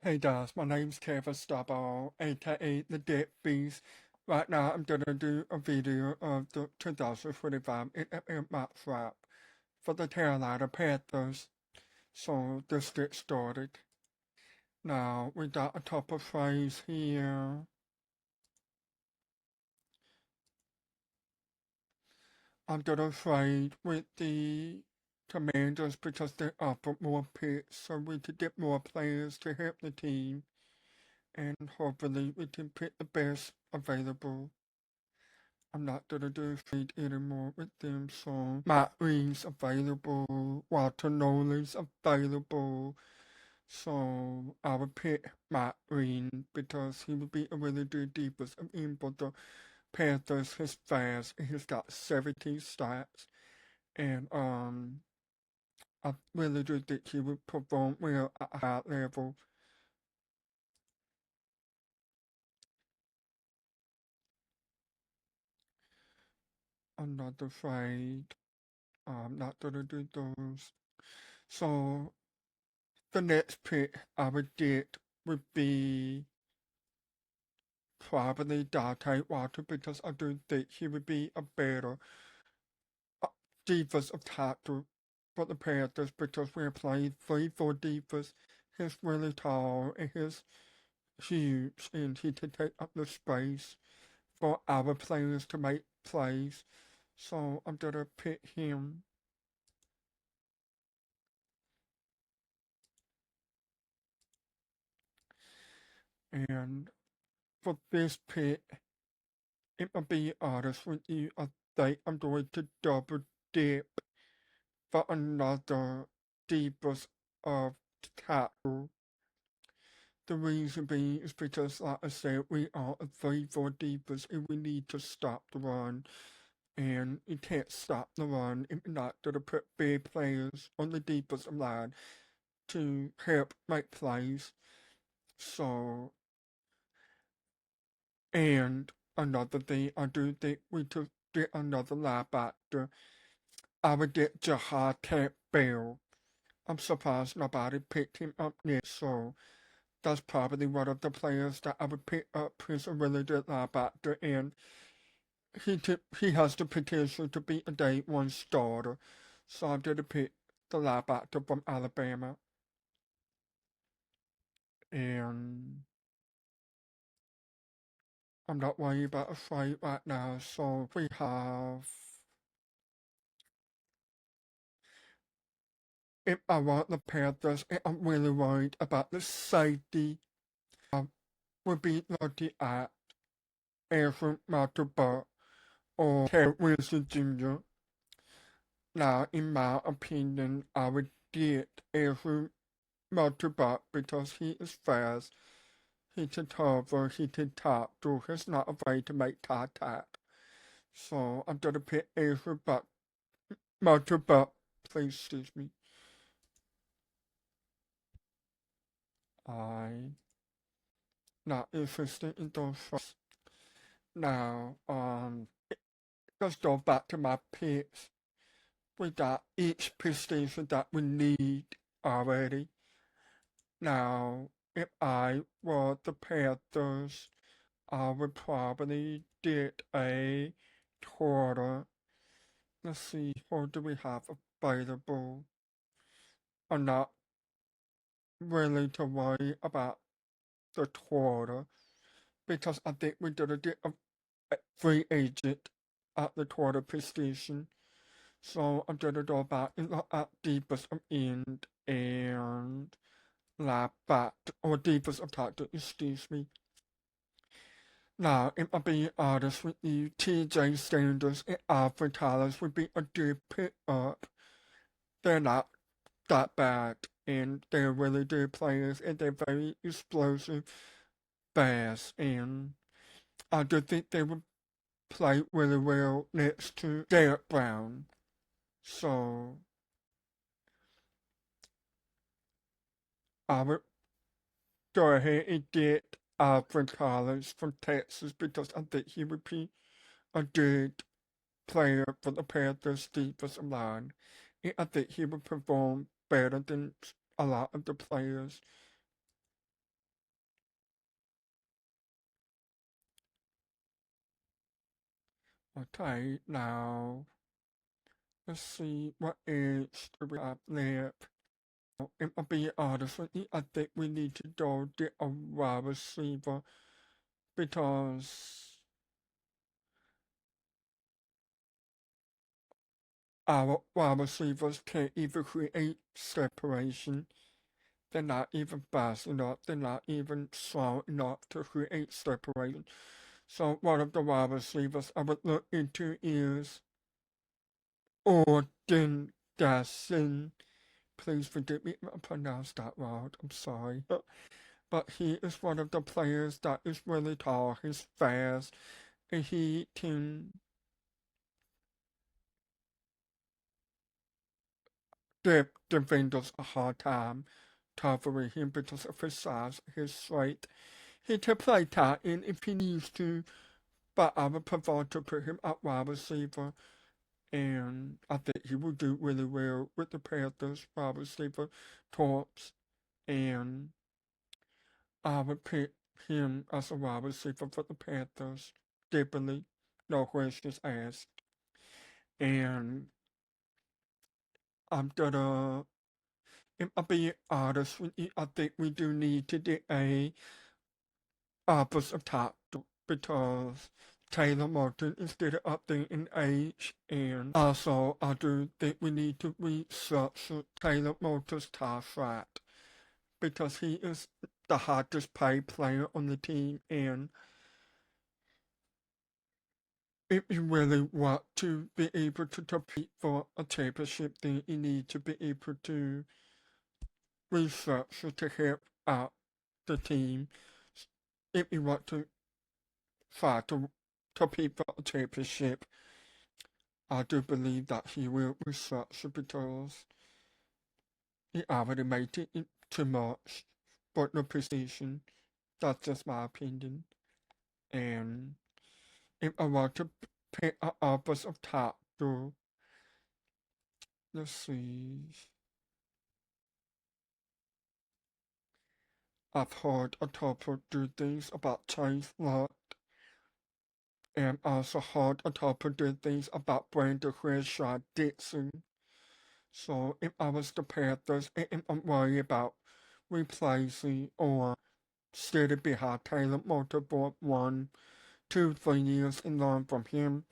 Hey guys, my name's Kevin Starball, aka the Dead Beast. Right now I'm gonna do a video of the 2025 NFL mock draft for the Carolina Panthers. So let's get started. Now we got a couple plays here. I'm gonna trade with the Commanders because they offer more picks so we could get more players to help the team and hopefully we can pick the best available. I'm not gonna do feed anymore with them, so Matt Reed's available, Walter Nolan's available, so I would pick Matt Reed because he would be a really good defensive end for the Panthers. He's fast, and he's got 17 stats, and I really do think he would perform well at a high level. Another trade. I'm not gonna do those. So the next pick I would get would be probably Dante Walker because I do think he would be a better uh, defensive tackle for the Panthers because we're playing 3-4 defense. He's really tall and he's huge and he can take up the space for our players to make plays. So I'm gonna pick him. And for this pick, if I'm being honest with you, I think I'm going to double dip for another defense of tackle. The reason being is because, like I said, we are a 3-4 defense and we need to stop the run. And you can't stop the run if you're not going to put big players on the defensive line to help make plays. So, and another thing, I do think we could get another linebacker. I would get Jahar Campbell. I'm surprised nobody picked him up yet, so that's probably one of the players that I would pick up. He's a really good linebacker, and he has the potential to be a day one starter. So I'm going to pick the linebacker from Alabama. And I'm not worried about a fight right now, so we have. If I want the Panthers, and I'm really worried about the safety. Would be looking at Alfred Matterbuck or Terry Wilson Jr. Now, in my opinion, I would get Alfred Matterbuck because he is fast, he can cover, he can tackle, he's not afraid to make contact. So I'm gonna pick Alfred Matterbuck. Please excuse me. I'm not interested in those shots. Now, let's go back to my picks. We got each position that we need already. Now, if I were the Panthers, I would probably get a quarter. Let's see, who do we have available? I'm not really to worry about the quarter because I think we're gonna get a free agent at the quarter position. So I'm gonna go back and look at defensive end and linebacker or defensive tackle, excuse me. Now, if I'm being honest with you, TJ Sanders and Alfred Collins would be a good pick up. They're not that bad, and they're really good players, and they're very explosive, fast, and I do think they would play really well next to Derek Brown. So, I would go ahead and get Alfred Collins from Texas because I think he would be a good player for the Panthers defensive line. And I think he would perform better than a lot of the players. Okay, now let's see what age do we have left. If I'm being honest with you, I think we need to go get a wide receiver because our wide receivers can't even create separation. They're not even fast enough. They're not even strong enough to create separation. So one of the wide receivers I would look into is Orton Gasson. Please forgive me if I pronounced that wrong. I'm sorry. But he is one of the players that is really tall. He's fast. And he can give defenders a hard time covering him because of his size, his strength. He can play tight end if he needs to, but I would prefer to put him at wide receiver. And I think he will do really well with the Panthers wide receiver corps. And I would pick him as a wide receiver for the Panthers. Definitely, no questions asked. And I'm gonna, if I'm being honest with you, I think we do need to get a offensive tackle because Taylor Martin is getting up there in age, and also I do think we need to restructure Taylor Martin's contract because he is the hottest paid player on the team, and if you really want to be able to compete for a championship, then you need to be able to restructure to help out the team if you want to try to compete for a championship. I do believe that he will restructure because he already made it too much for the position. That's just my opinion. And if I want to pick an offensive tackle, let's see. I've heard a couple good things about Chase Lott, and also heard a couple good things about Brandon Crenshaw Dixon. So if I was the Panthers, and I'm worried about replacing or staying behind Taylor Motor for 1, 2, 3 years and learn from him,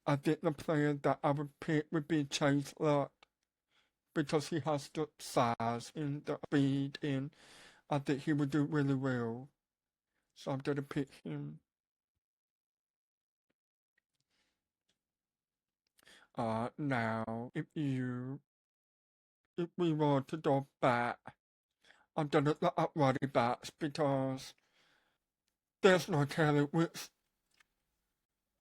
I think the player that I would pick would be Chase Lott because he has the size and the speed, and I think he would do really well. So I'm gonna pick him. Now, if we want to go back, I'm gonna look at running backs because there's no telling which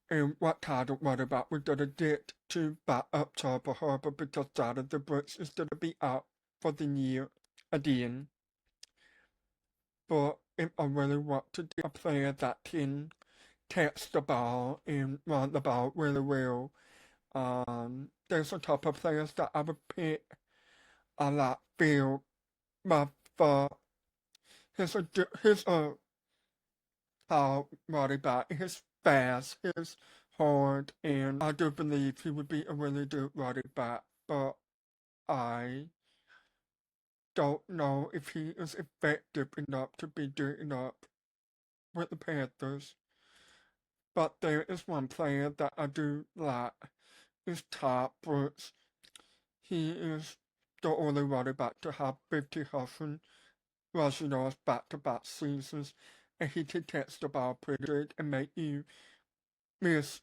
and what kind of running back we're gonna get to back up Chopper Harper because Jonathan Brooks is gonna be out for the year again. But if I really want to get a player that can catch the ball and run the ball really well, there's a couple of players that I would pick. I like Phil Muffa. He's a running back. He's fast, he's hard, and I do believe he would be a really good running back, but I don't know if he is effective enough to be good enough with the Panthers. But there is one player that I do like, is Todd Brooks. He is the only running back to have 50,000 rushing yards back-to-back seasons, and he can catch the ball pretty good and make you miss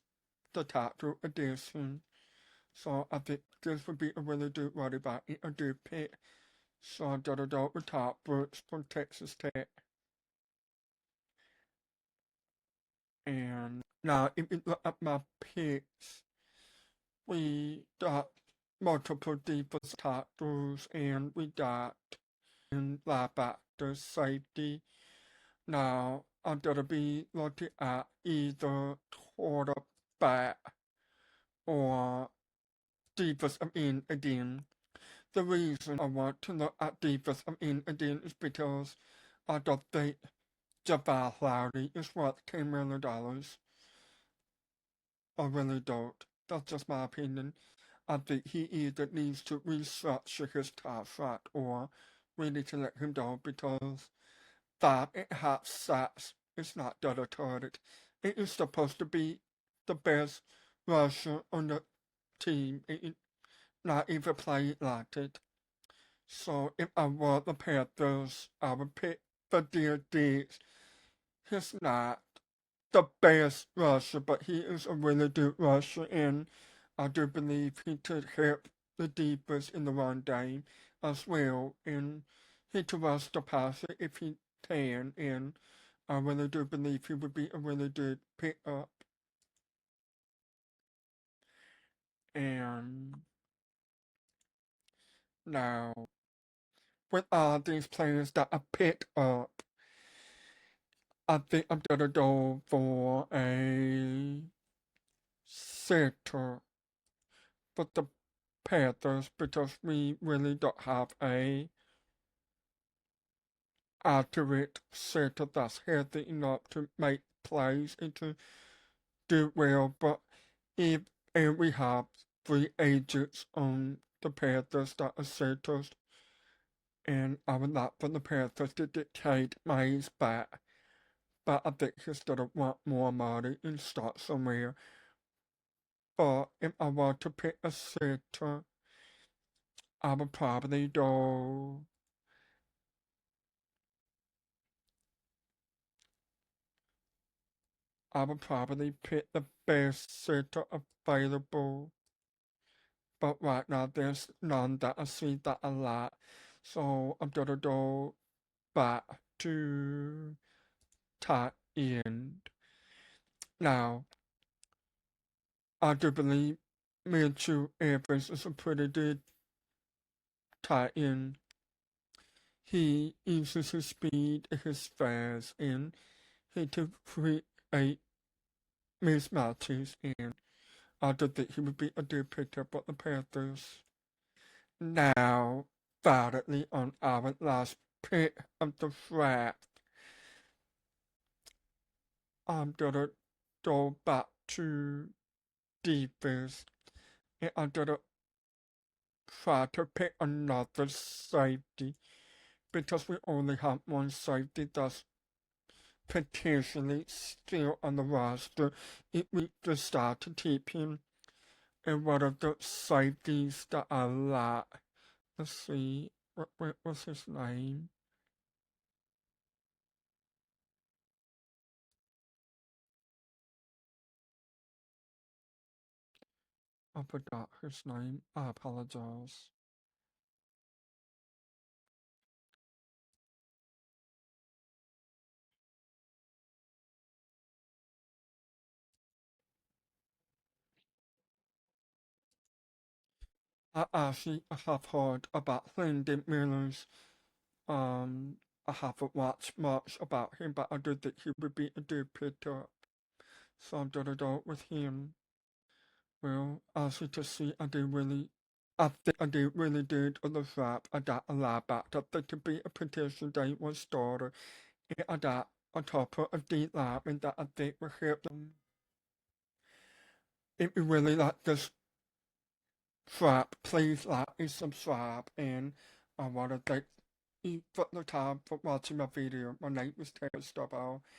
the tackle against him. So I think this would be a really good running back, a good pick. So I'm gonna go with Todd Brooks from Texas Tech. And now, if you look at my picks, we got multiple defense tackles and we got in linebacker safety. Now, I'm gonna be looking at either quarterback or defensive end again. The reason I want to look at defensive end again is because I don't think Javale Lowry is worth $10 million. I really don't. That's just my opinion. I think he either needs to restructure his contract or we need to let him go because 5.5 sacks is not done authority. It is supposed to be the best rusher on the team. It not even play it like it. So if I were the Panthers, I would pick the dear Diggs. He's not the best rusher, but he is a really good rusher, and I do believe he could help the defense in the run game as well, and he could rush the passer if he can, and I really do believe he would be a really good pickup. And now, with all these players that I picked up, I think I'm gonna go for a center for the Panthers because we really don't have a accurate center that's healthy enough to make plays and to do well. But if and we have free agents on the Panthers that are centers, and I would like for the Panthers to dictate Mays back. But I think he's gonna want more money and start somewhere. But if I want to pick a center, I would probably go. I would probably pick the best center available. But right now, there's none that I see that I like. So I'm gonna go back to tight end. Now, I do believe Mitchell Evans is a pretty good tight end. He uses his speed and his fast, and he can create mismatches, and I do think he would be a good pickup for the Panthers. Now, finally, on our last pick of the draft, I'm gonna go back to defense, and I'm gonna try to pick another safety because we only have one safety that's potentially still on the roster if we decide to keep him. And one of the safeties that I like, let's see, what was his name? I forgot his name. I apologize. I actually have heard about Lyndon Miller's. I haven't watched much about him, but I do think he would be a good pickup. So I'm gonna go with him. Well, as you can see, I think I did really good on the draft. I got a linebacker that could be a potential day one starter, and I got a couple of deep linemen that I think will help them. If you really like this draft, please like and subscribe, and I want to thank you for the time for watching my video. My name is Terry Stabile,